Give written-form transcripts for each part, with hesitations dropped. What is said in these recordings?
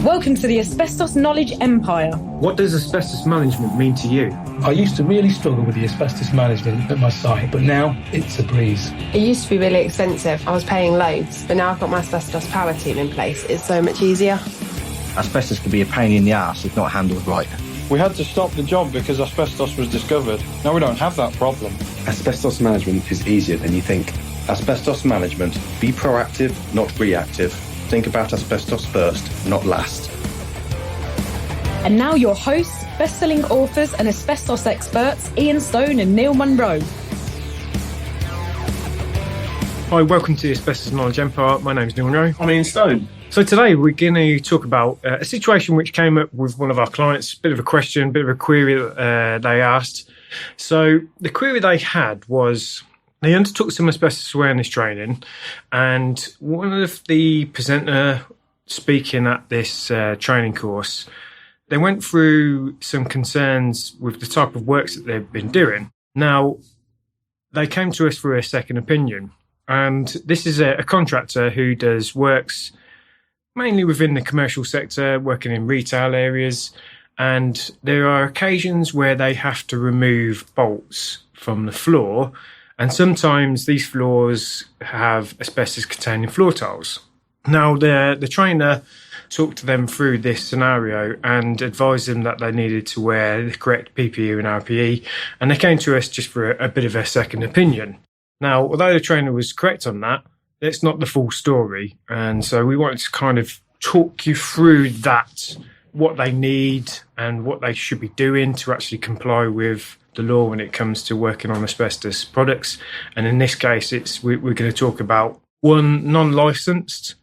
Welcome to the Asbestos Knowledge Empire. What does asbestos management mean to you? I used to really struggle with the asbestos management at my site, but now it's a breeze. It used to be really expensive. I was paying loads, but now I've got my asbestos power team in place. It's so much easier. Asbestos can be a pain in the arse if not handled right. We had to stop the job because asbestos was discovered. Now we don't have that problem. Asbestos management is easier than you think. Asbestos management. Be proactive, not reactive. Think about asbestos first, not last. And now your hosts, best-selling authors and asbestos experts, Ian Stone and Neil Munro. Hi, welcome to the Asbestos Knowledge Empire. My name is Neil Munro. I'm Ian Stone. So today we're going to talk about a situation which came up with one of our clients, a bit of a question, a bit of a query that they asked. So the query they had was they undertook some asbestos awareness training, and one of the presenter speaking at this training course, they went through some concerns with the type of works that they've been doing. Now, they came to us for a second opinion, and this is a contractor who does works mainly within the commercial sector, working in retail areas, and there are occasions where they have to remove bolts from the floor, and sometimes these floors have asbestos-containing floor tiles. Now, the trainer talked to them through this scenario and advised them that they needed to wear the correct PPE and RPE, and they came to us just for a bit of a second opinion. Now, although the trainer was correct on that, it's not the full story, and so we wanted to kind of talk you through that, what they need and what they should be doing to actually comply with the law when it comes to working on asbestos products. And in this case, we're going to talk about, one, non-licensed,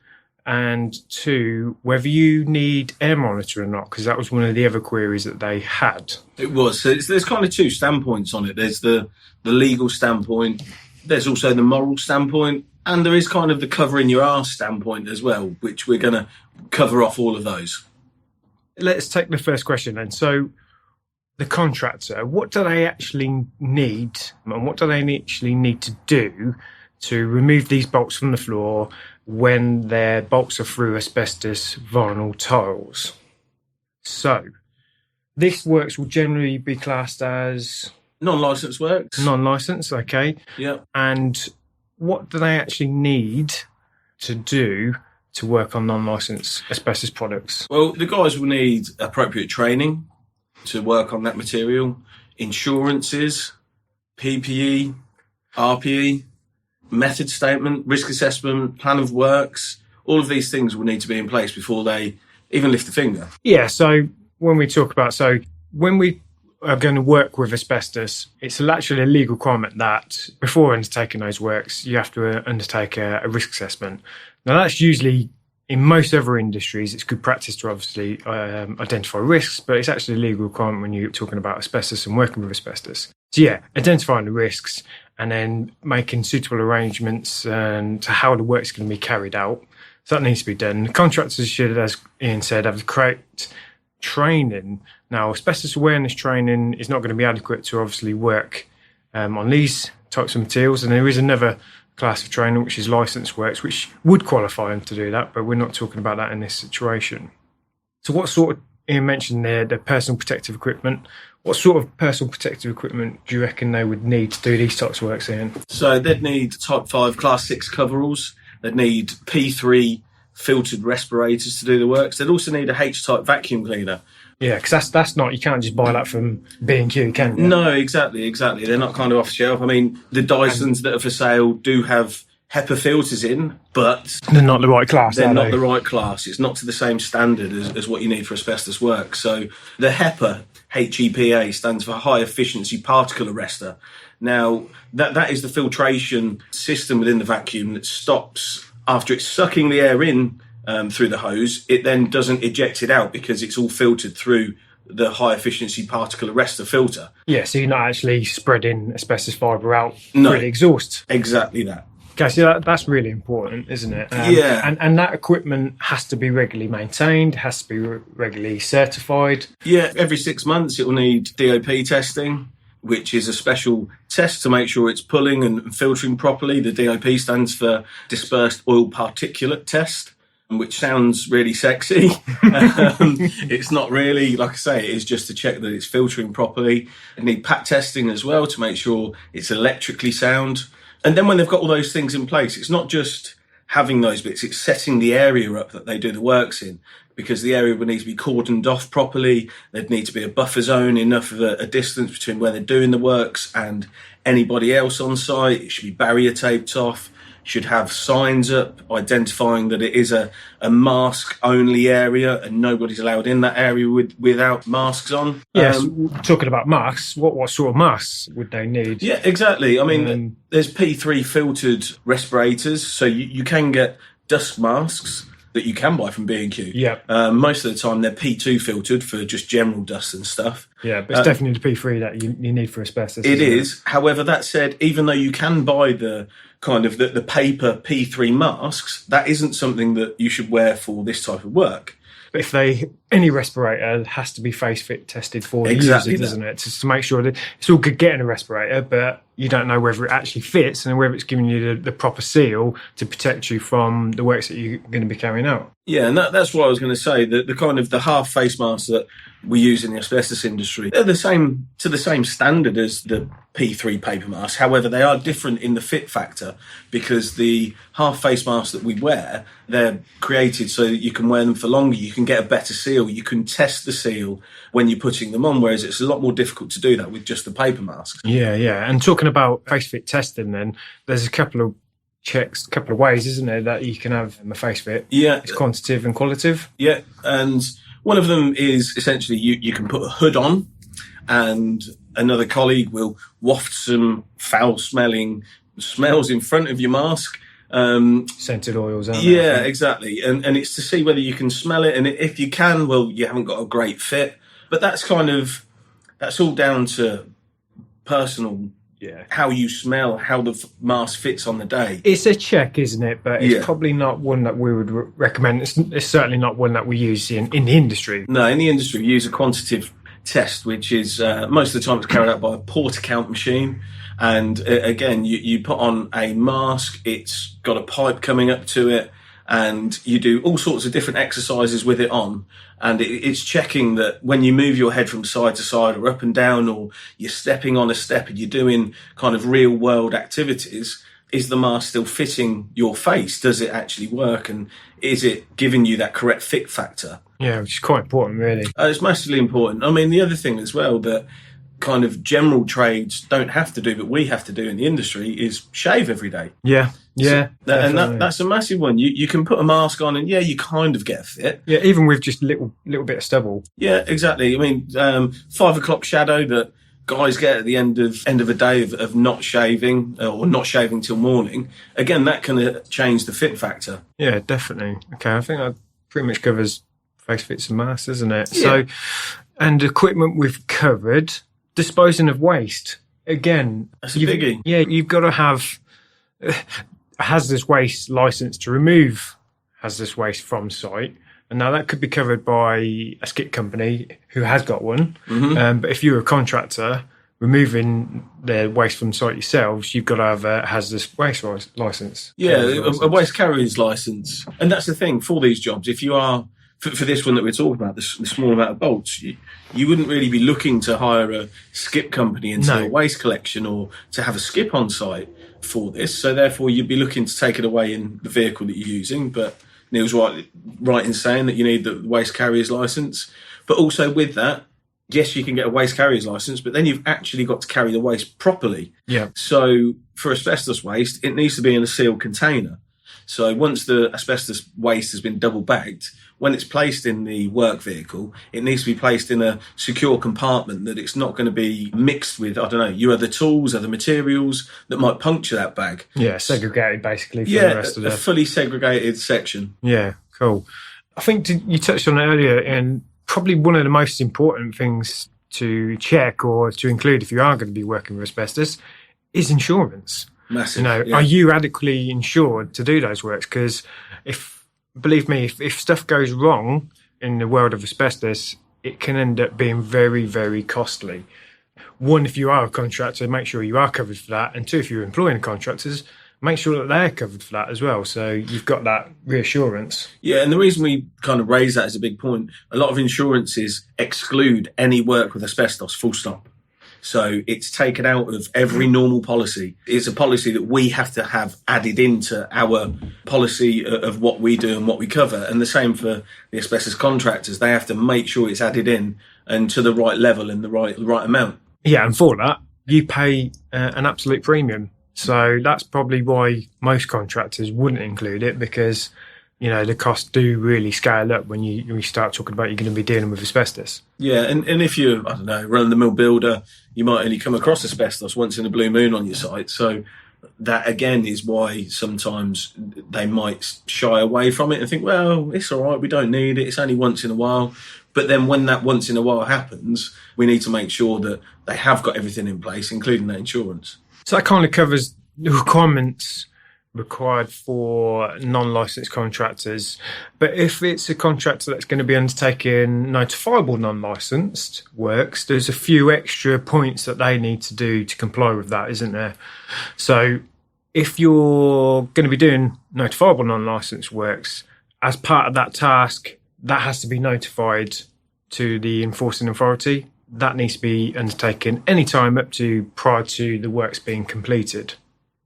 and two, whether you need air monitor or not, because that was one of the other queries that they had. It was. So there's kind of two standpoints on it. There's the legal standpoint, there's also the moral standpoint, and there is kind of the covering your arse standpoint as well, which we're going to cover off all of those. Let's take the first question then. So the contractor, what do they actually need, and what do they actually need to do to remove these bolts from the floor when their bolts are through asbestos vinyl tiles? So this works will generally be classed as non-licensed works. Non-licensed, okay. Yeah. And what do they actually need to do to work on non-licensed asbestos products? Well, the guys will need appropriate training to work on that material, insurances, PPE, RPE, method statement, risk assessment, plan of works. All of these things will need to be in place before they even lift a finger. Yeah, so when we talk about, when we are going to work with asbestos, it's actually a legal requirement that before undertaking those works, you have to undertake a risk assessment. Now, that's usually, in most other industries, it's good practice to obviously identify risks, but it's actually a legal requirement when you're talking about asbestos and working with asbestos. So yeah, identifying the risks and then making suitable arrangements and to how the work is going to be carried out. So that needs to be done. The contractors should, as Ian said, have the correct training. Now, asbestos awareness training is not going to be adequate to obviously work on these types of materials, and there is another class of training which is licensed works, which would qualify them to do that, but we're not talking about that in this situation. So what sort of, Ian mentioned there, the personal protective equipment. What sort of personal protective equipment do you reckon they would need to do these types of works, Ian? So they'd need Type 5 Class 6 coveralls. They'd need P3 filtered respirators to do the works. They'd also need a H-type vacuum cleaner. Yeah, because that's not, you can't just buy that from B&Q, can you? No, exactly. They're not kind of off the shelf. I mean, the Dysons that are for sale do have HEPA filters in, but they're not the right class. They're not the right class. It's not to the same standard as what you need for asbestos work. So the HEPA, HEPA, stands for High Efficiency Particle Arrestor. Now, that is the filtration system within the vacuum that stops after it's sucking the air in through the hose. It then doesn't eject it out because it's all filtered through the high efficiency particle arrestor filter. Yeah, so you're not actually spreading asbestos fibre out through the exhaust. Exactly that. Okay, so that's really important, isn't it? Yeah. And that equipment has to be regularly maintained, has to be regularly certified. Yeah, every 6 months it will need DOP testing, which is a special test to make sure it's pulling and filtering properly. The DOP stands for Dispersed Oil Particulate Test. which sounds really sexy. It's not really, like I say, it is just to check that it's filtering properly. They need pat testing as well to make sure it's electrically sound. And then when they've got all those things in place, it's not just having those bits, it's setting the area up that they do the works in, because the area would need to be cordoned off properly. There'd need to be a buffer zone, enough of a distance between where they're doing the works and anybody else on site. It should be barrier taped off. Should have signs up identifying that it is a mask only area and nobody's allowed in that area without masks on. Yes, talking about masks, what sort of masks would they need? Yeah, exactly. I mean, there's P3 filtered respirators, so you can get dust masks that you can buy from B&Q. Yeah. Most of the time they're P2 filtered for just general dust and stuff. Yeah, but it's definitely the P3 that you need for asbestos. It is. However, that said, even though you can buy the kind of the paper P3 masks, that isn't something that you should wear for this type of work. But if any respirator has to be face fit tested for the user, doesn't it? Just to make sure that it's all good getting a respirator, but you don't know whether it actually fits and whether it's giving you the proper seal to protect you from the works that you're going to be carrying out. Yeah, and that's what I was going to say. The kind of the half face masks that we use in the asbestos industry, they're the same standard as the P3 paper masks. However, they are different in the fit factor because the half face masks that we wear, they're created so that you can wear them for longer. You can get a better seal. You can test the seal when you're putting them on, whereas it's a lot more difficult to do that with just the paper masks. Yeah. And talking about face fit testing, then there's a couple of checks, a couple of ways, isn't there, that you can have a face fit? Yeah. It's quantitative and qualitative. Yeah, and one of them is essentially you can put a hood on and another colleague will waft some foul-smelling smells in front of your mask. Scented oils, aren't yeah, exactly. And it's to see whether you can smell it, and if you can, well, you haven't got a great fit. But that's all down to personal. Yeah, how you smell, how the mask fits on the day. It's a check, isn't it? But it's probably not one that we would recommend. It's certainly not one that we use in the industry. No, in the industry, we use a quantitative test, which is most of the time it's carried out by a porta count machine. And again, you put on a mask, it's got a pipe coming up to it, and you do all sorts of different exercises with it on. And it's checking that when you move your head from side to side or up and down, or you're stepping on a step and you're doing kind of real world activities, is the mask still fitting your face? Does it actually work? And is it giving you that correct fit factor? Yeah, which is quite important, really. It's massively important. I mean, the other thing as well that kind of general trades don't have to do, but we have to do in the industry, is shave every day. Yeah. And that's a massive one. You can put a mask on and you kind of get a fit. Yeah, even with just little bit of stubble. Yeah, exactly. I mean, 5 o'clock shadow that guys get at the end of a day of not shaving or not shaving till morning. Again, that can change the fit factor. Yeah, definitely. Okay, I think that pretty much covers face fits and masks, doesn't it? Yeah. So, and equipment we've covered. Disposing of waste. Again, that's a biggie. Yeah, you've got to have a hazardous waste license to remove hazardous waste from site. And now that could be covered by a skip company who has got one. Mm-hmm. But if you're a contractor removing the waste from site yourselves, you've got to have a hazardous waste license. Yeah, a waste carrier's license. And that's the thing for these jobs. If you are, for this one that we're talking about, the small amount of bolts, you wouldn't really be looking to hire a skip company and do a waste collection or to have a skip on site for this. So therefore, you'd be looking to take it away in the vehicle that you're using. But Neil's right in saying that you need the waste carrier's license. But also with that, yes, you can get a waste carrier's license, but then you've actually got to carry the waste properly. Yeah. So for asbestos waste, it needs to be in a sealed container. So once the asbestos waste has been double bagged, when it's placed in the work vehicle, it needs to be placed in a secure compartment that it's not going to be mixed with, I don't know, your other tools, other materials that might puncture that bag. Yeah, segregated basically from the rest of the... a fully segregated section. Yeah, cool. I think you touched on it earlier, and probably one of the most important things to check or to include if you are going to be working with asbestos is insurance. Massive. Are you adequately insured to do those works? Because believe me, if stuff goes wrong in the world of asbestos, it can end up being very, very costly. One, if you are a contractor, make sure you are covered for that. And two, if you're employing contractors, make sure that they're covered for that as well. So you've got that reassurance. Yeah, and the reason we kind of raise that as a big point, a lot of insurances exclude any work with asbestos, full stop. So it's taken out of every normal policy. It's a policy that we have to have added into our policy of what we do and what we cover. And the same for the asbestos contractors. They have to make sure it's added in and to the right level and the right amount. Yeah, and for that, you pay an absolute premium. So that's probably why most contractors wouldn't include it, because, you know, the costs do really scale up when you start talking about you're going to be dealing with asbestos. Yeah, and if you're, I don't know, run-of-the-mill builder, you might only come across asbestos once in a blue moon on your site. So that, again, is why sometimes they might shy away from it and think, well, it's all right, we don't need it, it's only once in a while. But then when that once in a while happens, we need to make sure that they have got everything in place, including their insurance. So that kind of covers the requirements required for non-licensed contractors. But if it's a contractor that's going to be undertaking notifiable non-licensed works, there's a few extra points that they need to do to comply with that, isn't there? So if you're going to be doing notifiable non-licensed works, as part of that task, that has to be notified to the enforcing authority. That needs to be undertaken any time up to prior to the works being completed.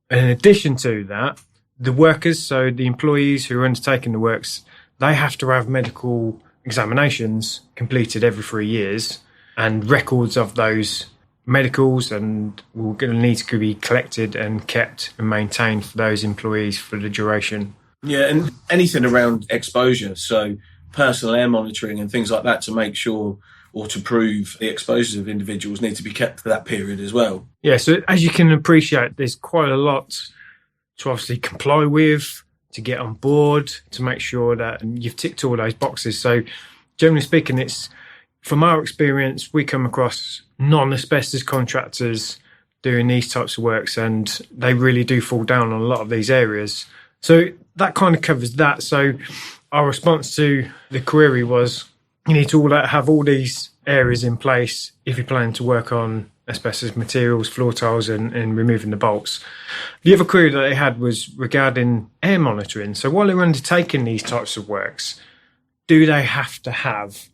And in addition to that, the workers, so the employees who are undertaking the works, they have to have medical examinations completed every 3 years, and records of those medicals and will going to need to be collected and kept and maintained for those employees for the duration. Yeah, and anything around exposure, so personal air monitoring and things like that to make sure or to prove the exposures of individuals need to be kept for that period as well. Yeah, so as you can appreciate, there's quite a lot to obviously comply with, to get on board, to make sure that you've ticked all those boxes. So generally speaking, it's, from our experience, we come across non-asbestos contractors doing these types of works, and they really do fall down on a lot of these areas. So that kind of covers that. So our response to the query was, you need to have all these areas in place if you're planning to work on asbestos materials, floor tiles and removing the bolts. The other query that they had was regarding air monitoring. So while they're undertaking these types of works, do they have to have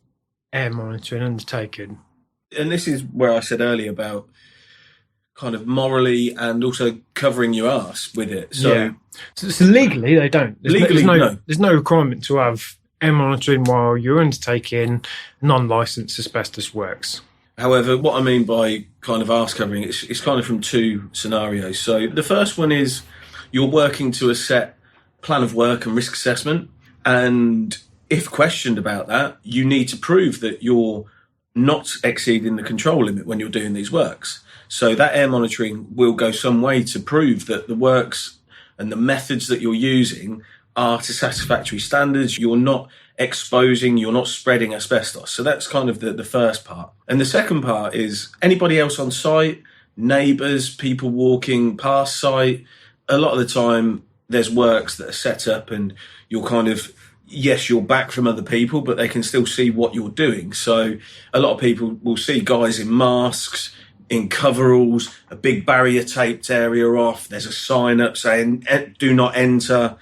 air monitoring undertaken? And this is where I said earlier about kind of morally and also covering your arse with it. So, yeah. So legally they don't. There's no requirement to have air monitoring while you're undertaking non-licensed asbestos works. However, what I mean by kind of arse covering, it's kind of from two scenarios. So the first one is you're working to a set plan of work and risk assessment, and if questioned about that, you need to prove that you're not exceeding the control limit when you're doing these works. So that air monitoring will go some way to prove that the works and the methods that you're using are to satisfactory standards. You're not exposing, you're not spreading asbestos. So that's kind of the first part. And the second part is anybody else on site, neighbours, people walking past site. A lot of the time there's works that are set up and you're kind of, yes, you're back from other people, but they can still see what you're doing. So a lot of people will see guys in masks, in coveralls, a big barrier taped area off. There's a sign up saying, do not enter.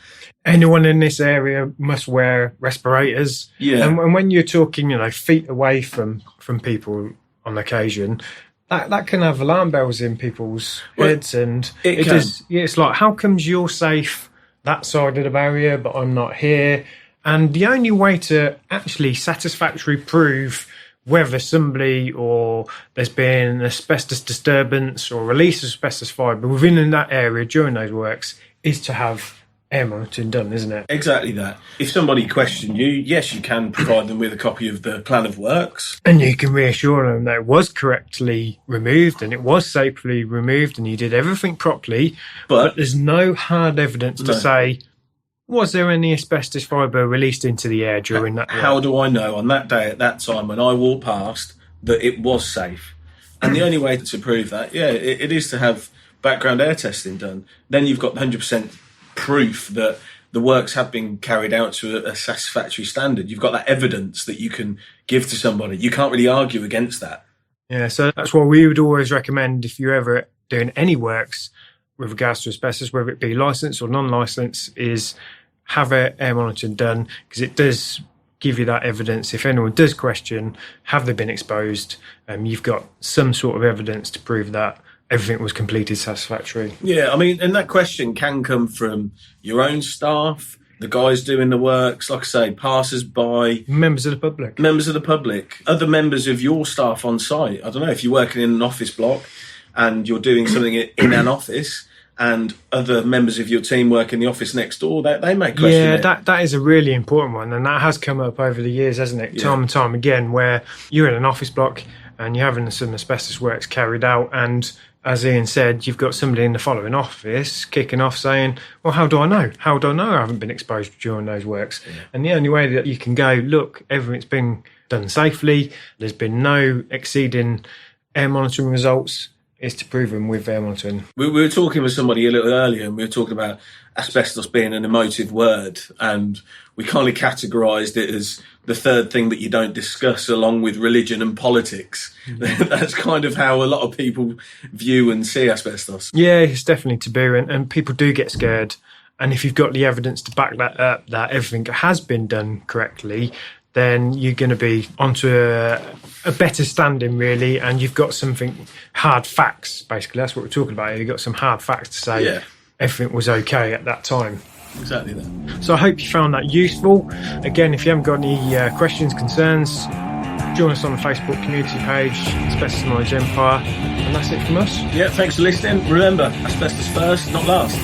Anyone in this area must wear respirators. Yeah. And when you're talking, feet away from people on occasion, that can have alarm bells in people's heads. And it's like, how comes you're safe that side of the barrier, but I'm not here? And the only way to actually satisfactorily prove whether somebody or there's been an asbestos disturbance or release of asbestos fibre within that area during those works is to have air monitoring done, isn't it? Exactly that. If somebody questioned you, yes, you can provide them with a copy of the plan of works. And you can reassure them that it was correctly removed and it was safely removed and you did everything properly. But there's no hard evidence to say, was there any asbestos fibre released into the air during that work? How do I know on that day at that time when I walked past that it was safe? And the only way to prove that, it is to have background air testing done. Then you've got 100% proof that the works have been carried out to a satisfactory standard. You've got that evidence that you can give to somebody. You can't really argue against that. Yeah, so that's what we would always recommend if you're ever doing any works. with regards to asbestos, whether it be licensed or non-licensed, is have air monitoring done, because it does give you that evidence. If anyone does question, have they been exposed, you've got some sort of evidence to prove that everything was completed satisfactorily. Yeah, I mean, and that question can come from your own staff, the guys doing the works, like I say, passers-by. Members of the public. Members of the public. Other members of your staff on site. I don't know, if you're working in an office block and you're doing something in an office and other members of your team work in the office next door, they may question it. Yeah, that is a really important one, and that has come up over the years, hasn't it? Time and time again, where you're in an office block and you're having some asbestos works carried out, and as Ian said, you've got somebody in the following office kicking off saying, well, how do I know? How do I know I haven't been exposed during those works? Yeah. And the only way that you can go, look, everything's been done safely, there's been no exceeding air monitoring results, is to prove them with air monitoring. We were talking with somebody a little earlier, and we were talking about asbestos being an emotive word, and we kind of categorised it as the third thing that you don't discuss, along with religion and politics. Mm-hmm. That's kind of how a lot of people view and see asbestos. Yeah, it's definitely taboo, and people do get scared. And if you've got the evidence to back that up, that everything has been done correctly, then you're going to be onto a better standing, really, and you've got something, hard facts, basically. That's what we're talking about here. You've got some hard facts to say everything was okay at that time. Exactly that. So I hope you found that useful. Again, if you haven't got any questions, concerns, join us on the Facebook community page, Asbestos Knowledge Empire, and that's it from us. Yeah, thanks for listening. Remember, asbestos first, not last.